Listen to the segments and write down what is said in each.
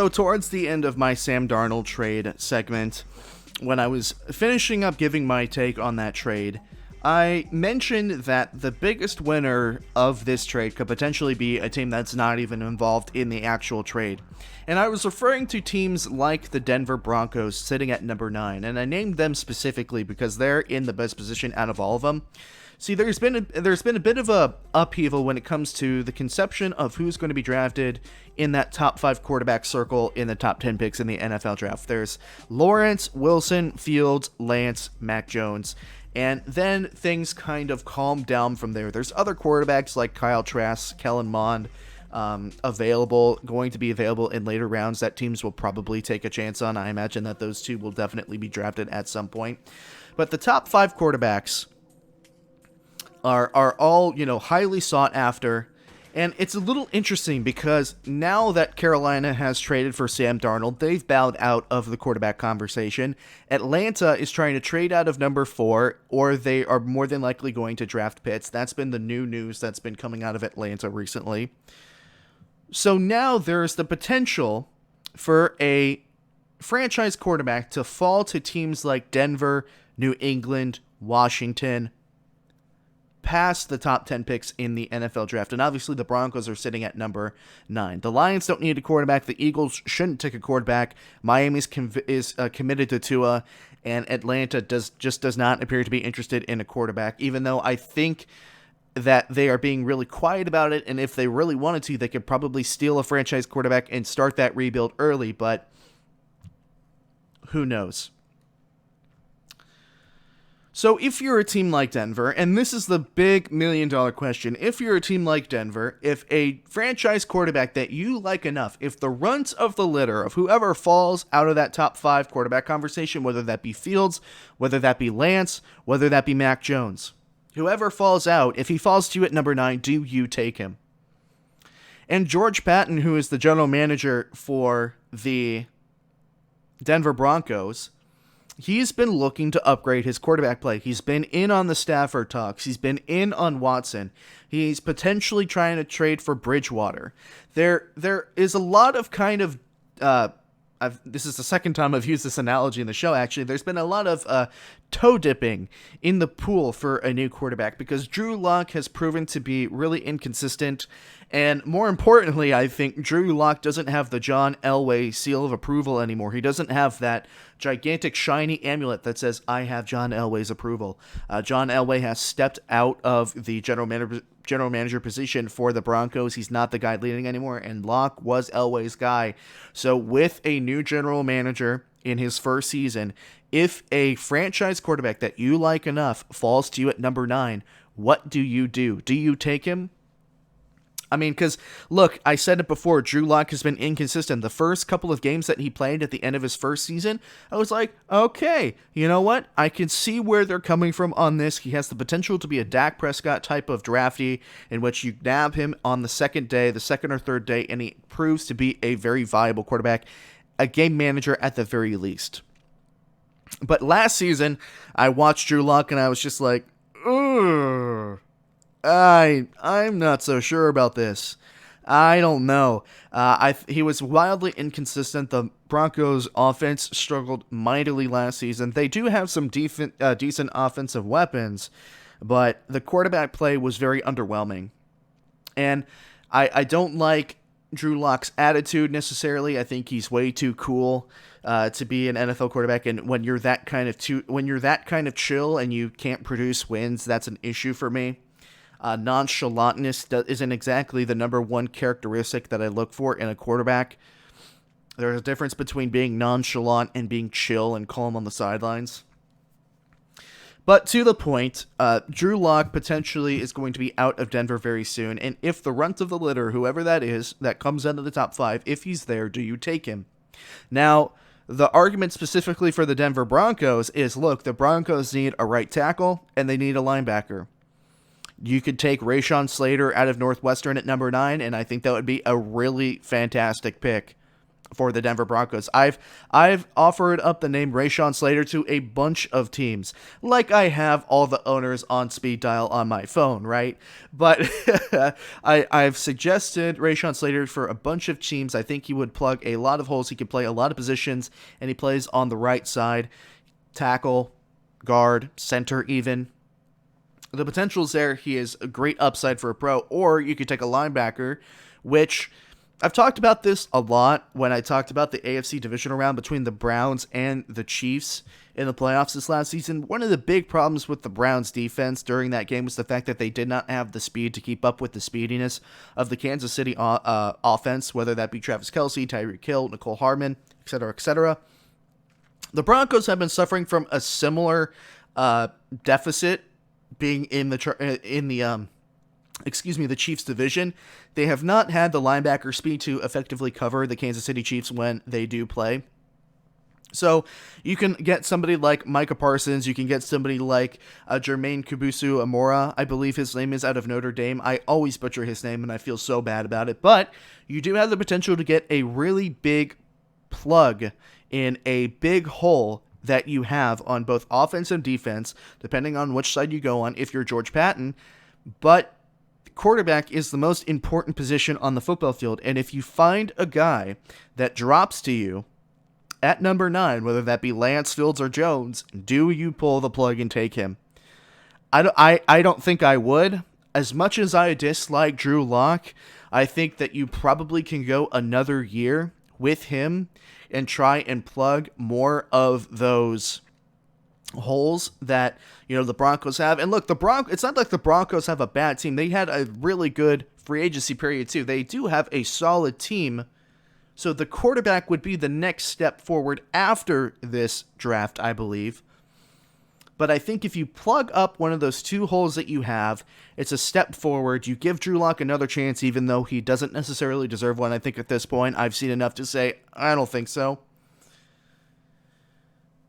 So towards the end of my Sam Darnold trade segment, when I was finishing up giving my take on that trade, I mentioned that the biggest winner of this trade could potentially be a team that's not even involved in the actual trade. And I was referring to teams like the Denver Broncos sitting at number 9, and I named them specifically because they're in the best position out of all of them. See, there's been a bit of a upheaval when it comes to the conception of who's going to be drafted in that top 5 quarterback circle in the top 10 picks in the NFL draft. There's Lawrence, Wilson, Fields, Lance, Mac Jones, and then things kind of calm down from there. There's other quarterbacks like Kyle Trask, Kellen Mond, going to be available in later rounds that teams will probably take a chance on. I imagine that those two will definitely be drafted at some point. But the top 5 quarterbacks are all, highly sought after. And it's a little interesting because now that Carolina has traded for Sam Darnold, they've bowed out of the quarterback conversation. Atlanta is trying to trade out of number 4, or they are more than likely going to draft Pitts. That's been the new news that's been coming out of Atlanta recently. So now there's the potential for a franchise quarterback to fall to teams like Denver, New England, Washington, past the top 10 picks in the NFL draft. And obviously the Broncos are sitting at number 9. The Lions don't need a quarterback. The Eagles shouldn't take a quarterback. Miami is committed to Tua, and Atlanta does not appear to be interested in a quarterback, even though I think that they are being really quiet about it, and if they really wanted to, they could probably steal a franchise quarterback and start that rebuild early, but who knows? So if you're a team like Denver, and this is the big $1 million question, if you're a team like Denver, if a franchise quarterback that you like enough, if the runt of the litter of whoever falls out of that top 5 quarterback conversation, whether that be Fields, whether that be Lance, whether that be Mac Jones, whoever falls out, if he falls to you at number 9, do you take him? And George Patton, who is the general manager for the Denver Broncos, he's been looking to upgrade his quarterback play. He's been in on the Stafford talks. He's been in on Watson. He's potentially trying to trade for Bridgewater. There is a lot of kind of this is the second time I've used this analogy in the show, actually. There's been a lot of toe dipping in the pool for a new quarterback because Drew Lock has proven to be really inconsistent. And more importantly, I think Drew Lock doesn't have the John Elway seal of approval anymore. He doesn't have that gigantic shiny amulet that says, I have John Elway's approval. John Elway has stepped out of the general manager position for the Broncos. He's not the guy leading anymore, and Locke was Elway's guy. So with a new general manager in his first season, if a franchise quarterback that you like enough falls to you at number 9, what do you do? Do you take him? I mean, because, look, I said it before, Drew Lock has been inconsistent. The first couple of games that he played at the end of his first season, I was like, okay, you know what? I can see where they're coming from on this. He has the potential to be a Dak Prescott type of draftee in which you nab him on the second or third day, and he proves to be a very viable quarterback, a game manager at the very least. But last season, I watched Drew Lock, and I was just like, ugh. I'm not so sure about this. I don't know. He was wildly inconsistent. The Broncos' offense struggled mightily last season. They do have some decent offensive weapons, but the quarterback play was very underwhelming. And I don't like Drew Lock's attitude necessarily. I think he's way too cool to be an NFL quarterback. And when you're that kind of chill and you can't produce wins, that's an issue for me. Nonchalantness isn't exactly the number one characteristic that I look for in a quarterback. There's a difference between being nonchalant and being chill and calm on the sidelines. But to the point, Drew Lock potentially is going to be out of Denver very soon. And if the runt of the litter, whoever that is, that comes out of the top 5, if he's there, do you take him? Now, the argument specifically for the Denver Broncos is, look, the Broncos need a right tackle and they need a linebacker. You could take Rashawn Slater out of Northwestern at number 9, and I think that would be a really fantastic pick. for the Denver Broncos. I've offered up the name Rashawn Slater to a bunch of teams, like I have all the owners on speed dial on my phone, right? But I've suggested Rashawn Slater for a bunch of teams. I think he would plug a lot of holes. He could play a lot of positions, and he plays on the right side, tackle, guard, center even. The potential's there. He is a great upside for a pro. Or you could take a linebacker, which I've talked about this a lot when I talked about the AFC divisional round between the Browns and the Chiefs in the playoffs this last season. One of the big problems with the Browns defense during that game was the fact that they did not have the speed to keep up with the speediness of the Kansas City offense, whether that be Travis Kelce, Tyreek Hill, Nicole Hardman, etc., etc. The Broncos have been suffering from a similar deficit, being in the Chiefs division. They have not had the linebacker speed to effectively cover the Kansas City Chiefs when they do play. So you can get somebody like Micah Parsons. You can get somebody like Jermaine Kubusu-Amora, I believe his name is, out of Notre Dame. I always butcher his name, and I feel so bad about it. But you do have the potential to get a really big plug in a big hole that you have on both offense and defense, depending on which side you go on if you're George Patton. But quarterback is the most important position on the football field, and if you find a guy that drops to you at number 9, whether that be Lance, Fields, or Jones, do you pull the plug and take him? I don't think I would. As much as I dislike Drew Lock, I think that you probably can go another year with him and try and plug more of those holes that, the Broncos have. And look, it's not like the Broncos have a bad team. They had a really good free agency period too. They do have a solid team. So the quarterback would be the next step forward after this draft, I believe. But I think if you plug up one of those two holes that you have, it's a step forward. You give Drew Lock another chance, even though he doesn't necessarily deserve one. I think at this point, I've seen enough to say, I don't think so.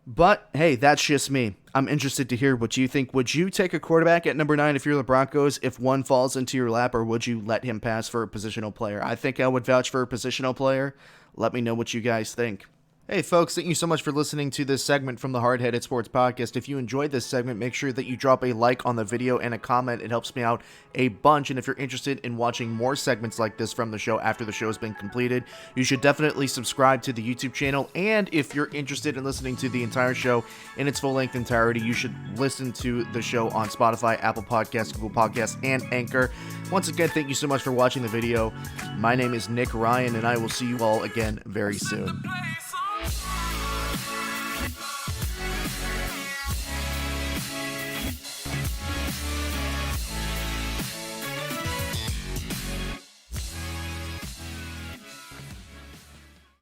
But, hey, that's just me. I'm interested to hear what you think. Would you take a quarterback at number 9 if you're the Broncos if one falls into your lap, or would you let him pass for a positional player? I think I would vouch for a positional player. Let me know what you guys think. Hey folks, thank you so much for listening to this segment from the Hard-Headed Sports Podcast. If you enjoyed this segment, make sure that you drop a like on the video and a comment. It helps me out a bunch. And if you're interested in watching more segments like this from the show after the show has been completed, you should definitely subscribe to the YouTube channel. And if you're interested in listening to the entire show in its full-length entirety, you should listen to the show on Spotify, Apple Podcasts, Google Podcasts, and Anchor. Once again, thank you so much for watching the video. My name is Nick Ryan, and I will see you all again very soon.